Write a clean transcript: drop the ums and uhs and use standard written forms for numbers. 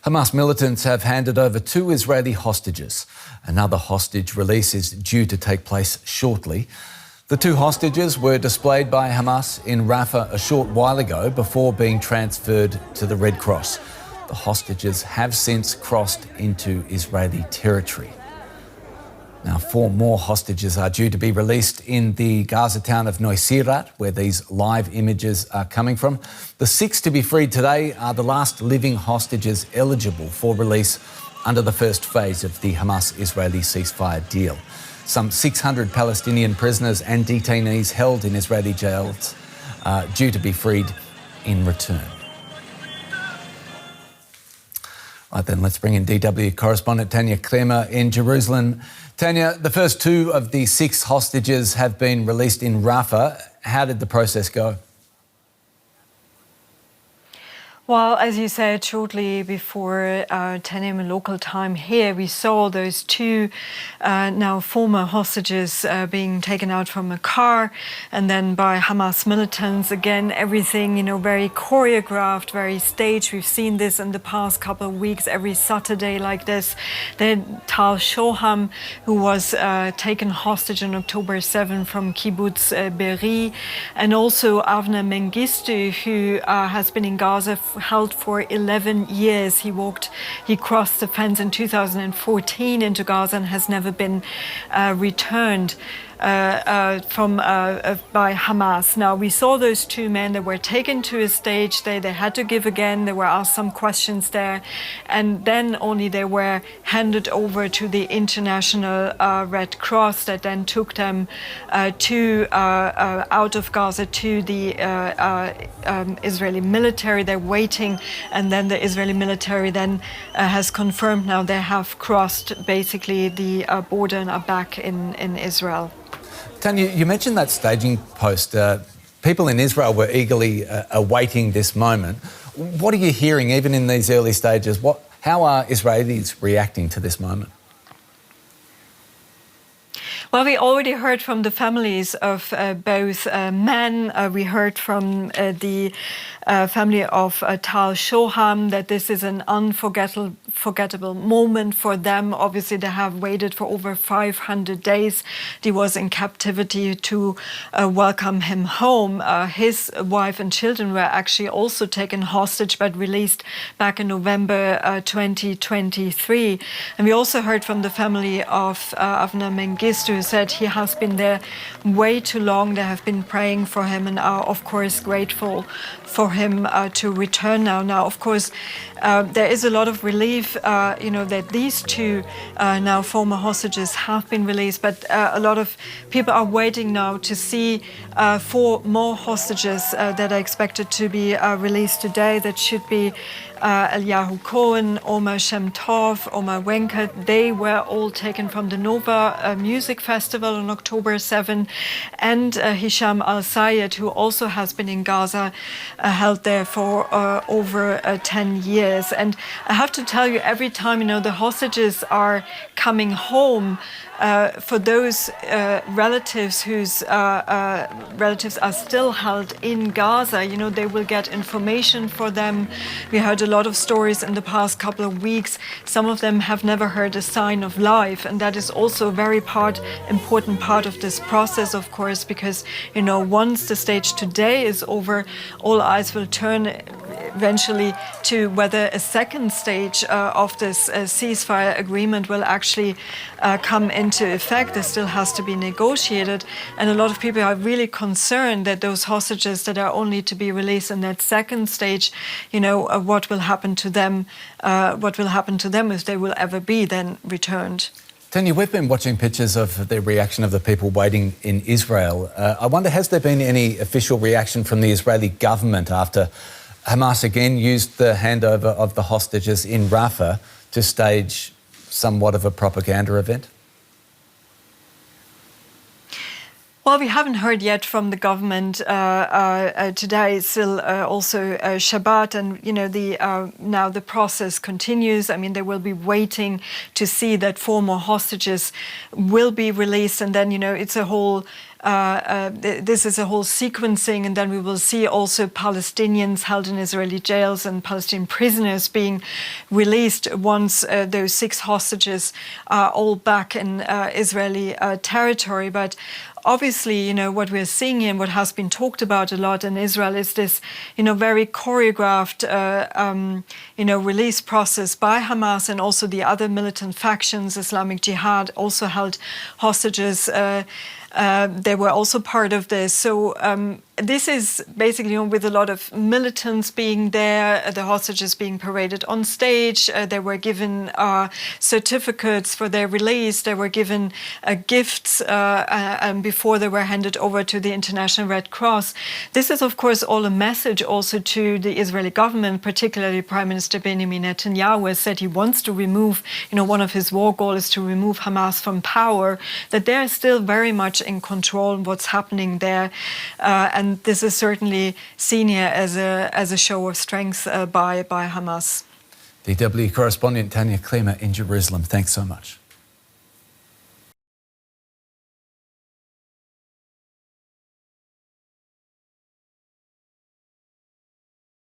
Hamas militants have handed over 2 Israeli hostages. Another hostage release is due to take place shortly. The 2 hostages were displayed by Hamas in Rafah a short while ago before being transferred to the Red Cross. The hostages have since crossed into Israeli territory. Now, 4 more hostages are due to be released in the Gaza town of Nuseirat, where these live images are coming from. The 6 to be freed today are the last living hostages eligible for release under the first phase of the Hamas-Israeli ceasefire deal. Some 600 Palestinian prisoners and detainees held in Israeli jails are due to be freed in return. Right then, let's bring in DW correspondent Tanya Kremer in Jerusalem. Tanya, the first 2 of the 6 hostages have been released in Rafah. How did the process go? Well, as you said, shortly before 10 a.m. local time here, we saw those 2 now former hostages being taken out from a car, and then by Hamas militants. Again, everything, very choreographed, very staged. We've seen this in the past couple of weeks, every Saturday like this. Then Tal Shoham, who was taken hostage on October 7 from Kibbutz Be'eri, and also Avner Mengistu, who has been in Gaza held for 11 years. He crossed the fence in 2014 into Gaza and has never been returned by Hamas. Now, we saw those 2 men that were taken to a stage. They had to give again. They were asked some questions there, and then only they were handed over to the International Red Cross, that then took them out of Gaza to the Israeli military. They're waiting, and then the Israeli military then has confirmed now they have crossed basically the border and are back in Israel. Tanya, you mentioned that staging post. People in Israel were eagerly awaiting this moment. What are you hearing, even in these early stages? How are Israelis reacting to this moment? Well, we already heard from the families of both men. We heard from the family of Tal Shoham that this is an unforgettable moment for them. Obviously, they have waited for over 500 days. He was in captivity to welcome him home. His wife and children were actually also taken hostage but released back in November 2023. And we also heard from the family of Avner Mengistu, who said he has been there way too long. They have been praying for him and are, of course, grateful for him to return now. Now, of course, there is a lot of relief, that these 2 now former hostages have been released, but a lot of people are waiting now to see 4 more hostages that are expected to be released today. That should be Eliyahu Cohen, Omer Shem Tov, Omer Wenket. They were all taken from the Nova Music Festival on October 7, and Hisham Al-Sayed, who also has been in Gaza, held there for over 10 years. And I have to tell you, every time, the hostages are coming home, for those relatives whose relatives are still held in Gaza, they will get information for them. We heard a lot of stories in the past couple of weeks. Some of them have never heard a sign of life, and that is also a very important part of this process, of course, because, once the stage today is over, all eyes will turn eventually to whether a second stage of this ceasefire agreement will actually come into effect. This still has to be negotiated, and a lot of people are really concerned that those hostages that are only to be released in that second stage, what will happen to them? What will happen to them if they will ever be then returned? Tanya, we've been watching pictures of the reaction of the people waiting in Israel. I wonder, has there been any official reaction from the Israeli government after Hamas again used the handover of the hostages in Rafah to stage somewhat of a propaganda event? Well, we haven't heard yet from the government. Today is still also Shabbat, and now the process continues. I mean, they will be waiting to see that 4 more hostages will be released, and then it's a whole this is a whole sequencing, and then we will see also Palestinians held in Israeli jails and Palestinian prisoners being released once those 6 hostages are all back in Israeli territory. But obviously, what we're seeing here and what has been talked about a lot in Israel is this, very choreographed, release process by Hamas and also the other militant factions. Islamic Jihad also held hostages. They were also part of this. So this is basically with a lot of militants being there, the hostages being paraded on stage. They were given certificates for their release. They were given gifts before they were handed over to the International Red Cross. This is, of course, all a message also to the Israeli government, particularly Prime Minister Benjamin Netanyahu has said he wants to remove, one of his war goals is to remove Hamas from power, that they're still very much in control of what's happening there. And this is certainly seen here as a show of strength by Hamas. DW correspondent Tanya Klima in Jerusalem, thanks so much.